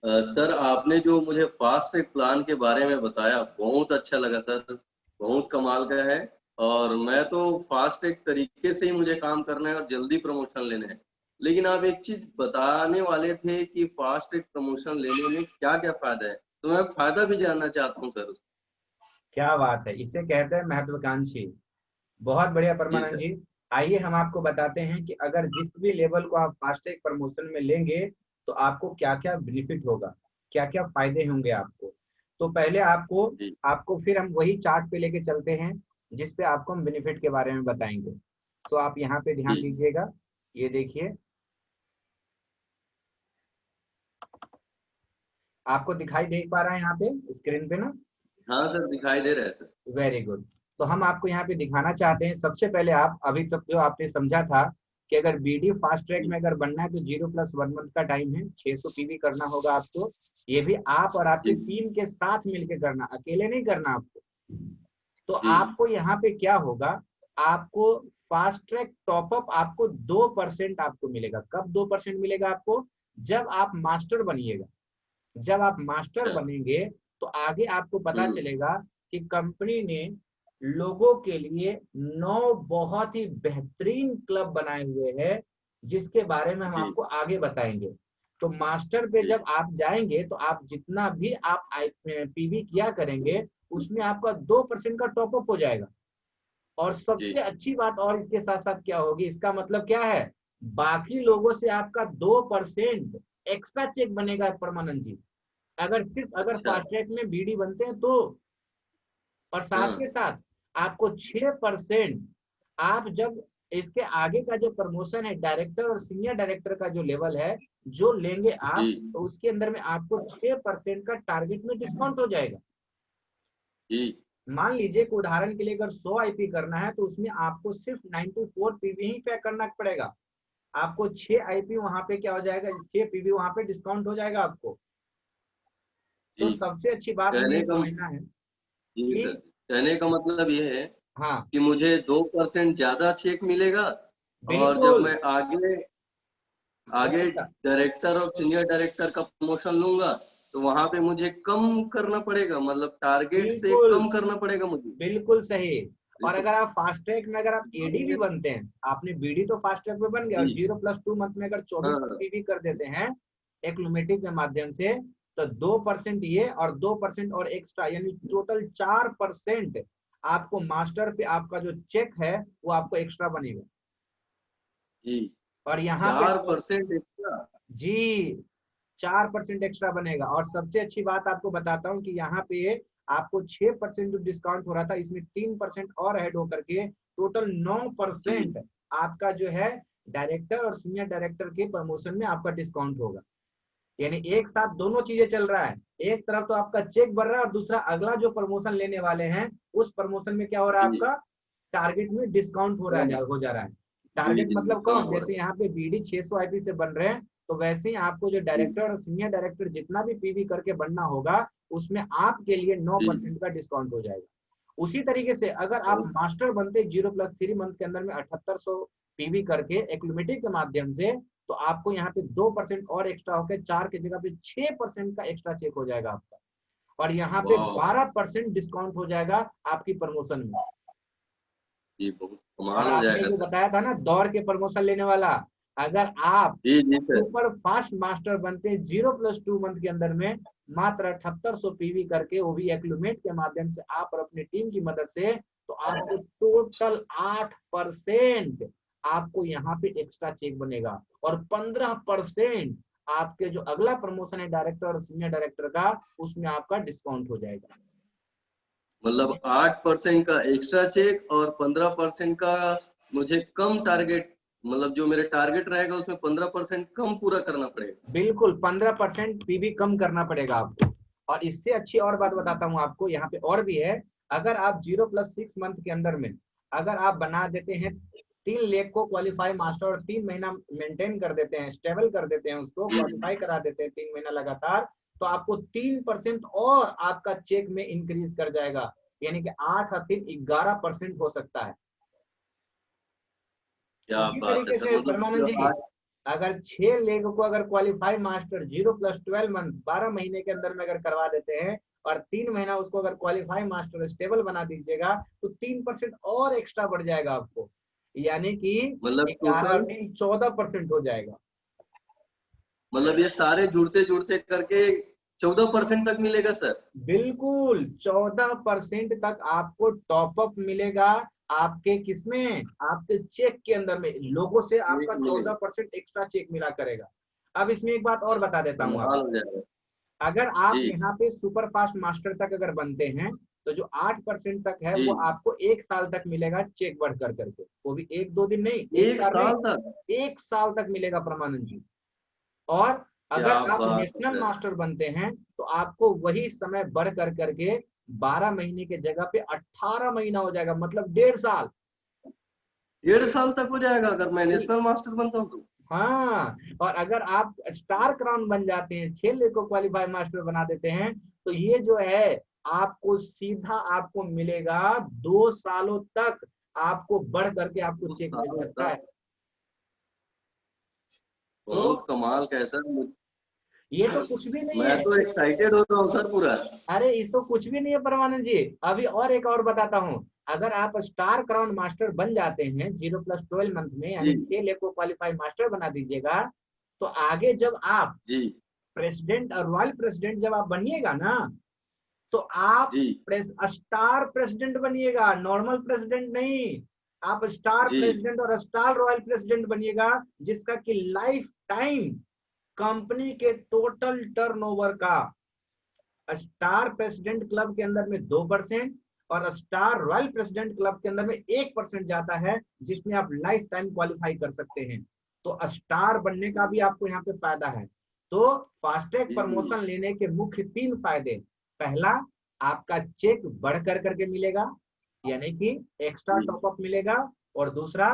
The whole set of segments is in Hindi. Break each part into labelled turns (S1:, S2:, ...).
S1: सर आपने जो मुझे फास्ट ट्रैक प्लान के बारे में बताया बहुत अच्छा लगा सर, बहुत कमाल का है। और मैं तो फास्ट ट्रैक तरीके से ही मुझे काम करना है और जल्दी प्रमोशन लेना है। लेकिन आप एक चीज बताने वाले थे कि फास्ट ट्रैक प्रमोशन लेने में क्या क्या फायदा है, तो मैं फायदा भी जानना चाहता हूँ सर।
S2: क्या बात है, इसे कहते हैं महत्वाकांक्षी। बहुत बढ़िया
S1: जी
S2: परमानंद
S1: सर।
S2: जी। आइए हम आपको बताते हैं कि अगर जिस भी लेवल को आप फास्टैग प्रमोशन में लेंगे तो आपको क्या क्या बेनिफिट होगा, क्या क्या फायदे होंगे आपको। तो पहले आपको
S1: जी
S2: आपको फिर हम वही चार्ट पे लेके चलते हैं जिस पे आपको हम बेनिफिट के बारे में बताएंगे। तो आप यहाँ पे ध्यान
S1: जी।
S2: दीजिएगा। ये देखिए, आपको दिखाई दे पा रहा है यहाँ पे स्क्रीन पे ना।
S1: हाँ सर, दिखाई दे रहा है सर।
S2: Very good. तो हम आपको यहाँ पे दिखाना चाहते हैं, सबसे पहले आप अभी तक जो आपने समझा था कि अगर बीडी फास्ट ट्रैक
S1: जी
S2: में अगर बनना है तो 0+1 मंथ का टाइम है, 600 पीवी करना होगा आपको। ये भी आप और आपकी
S1: जी
S2: टीम के साथ मिलकर करना, अकेले नहीं करना आपको। तो
S1: जी।
S2: आपको यहाँ पे क्या होगा, आपको फास्ट ट्रैक टॉपअप आपको 2% आपको मिलेगा। कब 2% मिलेगा आपको? जब आप मास्टर बनिएगा। जब आप मास्टर
S1: अच्छा।
S2: बनेंगे तो आगे आपको पता
S1: हम्म।
S2: चलेगा कि कंपनी ने लोगों के लिए 9 बहुत ही बेहतरीन क्लब बनाए हुए हैं, जिसके बारे में हम
S1: जी
S2: आपको आगे बताएंगे। तो मास्टर पे
S1: जी
S2: जब आप जाएंगे तो आप जितना भी आप पीवी किया करेंगे उसमें आपका 2% का टॉपअप हो जाएगा। और
S1: जी।
S2: सबसे अच्छी बात और इसके साथ साथ क्या होगी, इसका मतलब क्या है, बाकी लोगों से आपका 2% एक्स्ट्रा चेक बनेगा परमानंद जी। अगर
S1: अच्छा।
S2: फास्टैग में बीडी बनते हैं तो। और साथ
S1: हाँ।
S2: के साथ आपको 6% आप जब इसके आगे का जो प्रमोशन है, डायरेक्टर और सीनियर डायरेक्टर का जो लेवल है जो लेंगे
S1: जी
S2: आप, तो उसके अंदर में आपको 6% का टारगेट में डिस्काउंट हो जाएगा।
S1: जी।
S2: मान लीजिए कि उदाहरण के लिए अगर 100 आईपी करना है तो उसमें आपको सिर्फ 94 पीवी ही पे करना पड़ेगा। आपको 6 आईपी वहां पे क्या हो जाएगा, 6 पीवी वहां पे डिस्काउंट हो जाएगा आपको। तो
S1: जी।
S2: सबसे अच्छी बात हमें
S1: कहने
S2: ये
S1: का
S2: समझना है
S1: जी
S2: कि
S1: सर, कहने का मतलब ये है
S2: हाँ,
S1: कि मुझे 2% ज्यादा चेक मिलेगा। और जब
S2: बिल्कुल।
S1: मैं आगे आगे
S2: बहुत अच्छा।
S1: डायरेक्टर और सीनियर डायरेक्टर का प्रमोशन लूंगा, तो वहां पे मुझे कम करना पड़ेगा, मतलब टारगेट से
S2: बिल्कुल,
S1: कम करना पड़ेगा मुझे।
S2: बिल्कुल सही। और
S1: देखिए।
S2: अगर आप फास्ट ट्रैक में अगर आप एडी भी बनते हैं, आपने बीडी तो फास्ट ट्रैक में बन गया, और
S1: जी।
S2: 0+2 मंथ में अगर
S1: हाँ
S2: 24
S1: हाँ।
S2: पीवी कर देते हैं एक्लूमेटिव के माध्यम से, तो 2% ये और 2% और एक्स्ट्रा, यानी टोटल 4% आपको मास्टर पे आपका जो चेक है वो आपको एक्स्ट्रा बनेगा।
S1: जी।
S2: और यहाँ पे
S1: 4% एक्स्ट्रा।
S2: जी, 4% एक्स्ट्रा बनेगा। और सबसे अच्छी बात आपको बताता हूँ कि यहाँ पे आपको 6% जो डिस्काउंट हो रहा था, इसमें 3% और ऐड होकर के टोटल 9%
S1: जी
S2: आपका जो है डायरेक्टर और सीनियर डायरेक्टर के प्रमोशन में आपका डिस्काउंट होगा। यानी एक साथ दोनों चीजें चल रहा है। एक तरफ तो आपका चेक बढ़ रहा है और दूसरा अगला जो प्रमोशन लेने वाले हैं उस प्रमोशन में क्या हो रहा है,
S1: जी।
S2: आपका टारगेट में डिस्काउंट
S1: कम।
S2: हो जा रहा है।
S1: जी
S2: टारगेट
S1: जी जी,
S2: मतलब
S1: कम
S2: कौन,
S1: हो रहा
S2: जैसे यहाँ पे बीडी 600 आईपी से बन रहे हैं, तो वैसे ही आपको जो
S1: है।
S2: डायरेक्टर और सीनियर डायरेक्टर जितना भी पीवी करके बनना होगा उसमें आपके लिए नौ
S1: जी जी।
S2: परसेंट का डिस्काउंट हो जाएगा। उसी तरीके से अगर आप
S1: बहुत।
S2: मास्टर बनते 0+3 मंथ के अंदर में 7800 पीवी करके एक्लूमेटिव के माध्यम से, तो आपको यहाँ पे 2% और एक्स्ट्रा होकर 4 की जगह पे 6% का एक्स्ट्रा चेक हो जाएगा आपका। और यहाँ पे
S1: वाह।
S2: 12% डिस्काउंट हो जाएगा आपकी प्रमोशन में।
S1: जी बहुत
S2: और
S1: कमाल हो
S2: आपने
S1: जाएगा
S2: जो
S1: सर।
S2: बताया था ना दौड़ के प्रमोशन लेने वाला, अगर आप
S1: जी जी सर।
S2: सुपर फास्ट मास्टर बनते 0+2 मंथ के अंदर में मात्र 7800 पीवी करके, वो भी एक्लूमेट के माध्यम से आप और अपनी टीम की मदद से, तो आपको टोटल 8% आपको यहाँ पे एक्स्ट्रा चेक बनेगा। और 15% आपके जो अगला प्रमोशन है डायरेक्टर और सीनियर डायरेक्टर का, उसमें आपका डिस्काउंट हो जाएगा।
S1: मतलब 8% का एक्स्ट्रा चेक और 15% का मुझे कम टारगेट, मतलब जो मेरे टारगेट रहेगा उसमें 15% कम पूरा करना पड़ेगा।
S2: बिल्कुल, 15% पीवी कम करना पड़ेगा आपको। और इससे अच्छी और बात बताता हूँ आपको, यहाँ पे और भी है। अगर आप 0+6 मंथ के अंदर में अगर आप बना देते हैं 3 लाख को क्वालिफाई मास्टर, और 3 महीना मेंटेन कर देते हैं, स्टेबल कर देते हैं, उसको
S1: जी
S2: क्वालिफाई करा देते हैं 3 महीना लगातार, तो आपको 3% और आपका चेक में इंक्रीज कर जाएगा। यानी कि 8 और 3 11% हो सकता है।
S1: क्या
S2: उसी
S1: बात है
S2: तरीके
S1: सर,
S2: से
S1: मतलब
S2: परमानंद
S1: जो
S2: जी,
S1: आज।
S2: अगर 6 लेग को अगर क्वालिफाई मास्टर 0+12 मंथ 12 महीने के अंदर में अगर करवा देते हैं और 3 महीना उसको अगर क्वालिफाई मास्टर स्टेबल बना दीजिएगा तो 3% और एक्स्ट्रा बढ़ जाएगा आपको, यानी कि
S1: मतलब
S2: 11
S1: टोटल,
S2: नहीं 14% हो जाएगा।
S1: मतलब ये सारे जुड़ते जुड़ते करके 14% तक मिलेगा सर?
S2: बिल्कुल 14% तक आपको टॉपअप मिलेगा आपके किसमें, आपके चेक के अंदर में, लोगों से आपका
S1: एक मिलेगा,
S2: 14% एक्स्ट्रा चेक मिला करेगा। अब इसमें एक बात और बता देता हूँ
S1: कमाल
S2: आपको,
S1: हो जाएगा।
S2: अगर आप
S1: जी
S2: यहाँ पे सुपर फास्ट मास्टर तक अगर बनते हैं तो जो 8% तक है
S1: जी,
S2: वो आपको 1 साल तक मिलेगा चेक बढ़ कर करके, वो भी 1-2 दिन नहीं, एक
S1: एक
S2: बार नहीं,
S1: साल तक?
S2: 1 साल तक मिलेगा परमानंद जी। और
S1: क्या
S2: अगर आप
S1: बात है
S2: नेशनल
S1: सर।
S2: मास्टर बनते हैं तो आपको वही समय बढ़ कर करके 12 महीने के जगह पे 18 महीना हो जाएगा, मतलब 1.5 साल।
S1: 1.5 साल तक हो जाएगा अगर मैं नेशनल मास्टर बनता हूँ तो?
S2: हाँ, और अगर आप स्टार क्राउन बन जाते हैं, 6 लेग को क्वालिफाई मास्टर बना देते हैं, तो ये जो है आपको सीधा आपको मिलेगा 2 सालों तक, आपको बढ़ करके आपको
S1: उस
S2: चेक मिल
S1: साल
S2: सकता है।
S1: तक?
S2: तो
S1: बहुत कमाल का है सर।
S2: ये तो कुछ भी नहीं
S1: मैं
S2: है।
S1: तो एक्साइटेड हो रहा हूँ सर पूरा।
S2: अरे ये तो कुछ भी नहीं है परमानंद जी, अभी और एक और बताता हूँ। अगर आप स्टार क्राउन मास्टर बन जाते हैं 0+12 मंथ में, यानी
S1: जी
S2: 6 लेग को क्वालिफाई मास्टर बना दीजिएगा, तो आगे जब आप
S1: जी
S2: प्रेसिडेंट और रॉयल प्रेसिडेंट जब आप बनिएगा ना, तो आप
S1: जी
S2: स्टार प्रेसिडेंट बनिएगा, नॉर्मल प्रेसिडेंट नहीं। आप स्टार
S1: जी
S2: प्रेसिडेंट और स्टार रॉयल प्रेसिडेंट बनिएगा, जिसका कि लाइफ टाइम कंपनी के टोटल टर्नओवर का स्टार प्रेसिडेंट क्लब के अंदर में 2% और स्टार रॉयल प्रेसिडेंट क्लब के अंदर में 1% जाता है, जिसमें आप लाइफ टाइम क्वालिफाई कर सकते हैं। तो स्टार बनने का भी आपको यहाँ पे फायदा है। तो फास्टैग
S1: जी
S2: प्रमोशन लेने के मुख्य 3 फायदे, पहला आपका चेक बढ़ कर करके मिलेगा, यानी कि एक्स्ट्रा
S1: जी
S2: टॉपअप मिलेगा, और दूसरा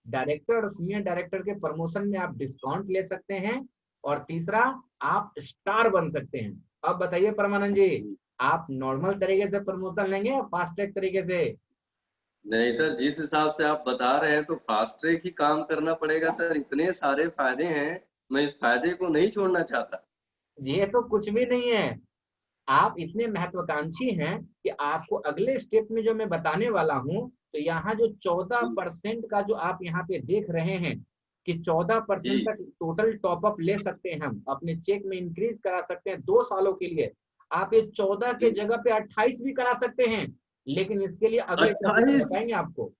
S2: डायरेक्टर और सीनियर डायरेक्टर के प्रमोशन में आप डिस्काउंट ले सकते हैं, और तीसरा आप स्टार बन सकते हैं। अब बताइए परमानंद जी,
S1: जी।
S2: आप नॉर्मल तरीके से प्रमोशन लेंगे या फास्ट ट्रैक तरीके से?
S1: नहीं सर, जिस हिसाब से आप बता रहे हैं तो फास्ट ट्रैक ही काम करना पड़ेगा सर। इतने सारे फायदे हैं, मैं इस फायदे को नहीं छोड़ना चाहता।
S2: ये तो कुछ भी नहीं है। आप इतने महत्वाकांक्षी हैं कि आपको अगले स्टेप में जो मैं बताने वाला हूं, तो यहाँ जो चौदह
S1: जी
S2: परसेंट का जो आप यहाँ पे देख रहे हैं कि 14%
S1: जी
S2: तक टोटल टॉपअप ले सकते हैं, हम अपने चेक में इंक्रीज करा सकते हैं 2 सालों के लिए। आप ये 14 के
S1: जी।
S2: जगह पे 28 भी करा सकते हैं, लेकिन इसके लिए अगले टॉपिक में
S1: 28?
S2: बताएंगे आपको।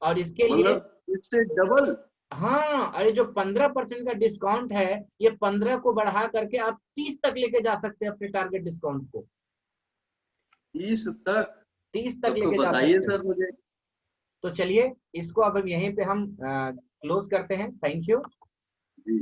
S2: और इसके लिए
S1: मतलब इससे डबल?
S2: हाँ, अरे जो 15% का डिस्काउंट है, ये 15 को बढ़ा करके आप 30 तक लेके जा सकते हैं अपने टारगेट डिस्काउंट को,
S1: 30 तक?
S2: 30 तक
S1: तब तो
S2: लेके जा
S1: बताइए
S2: सकते हैं।
S1: सर मुझे।
S2: तो चलिए इसको अब हम यहीं पे हम क्लोज करते हैं। Thank you.
S1: जी।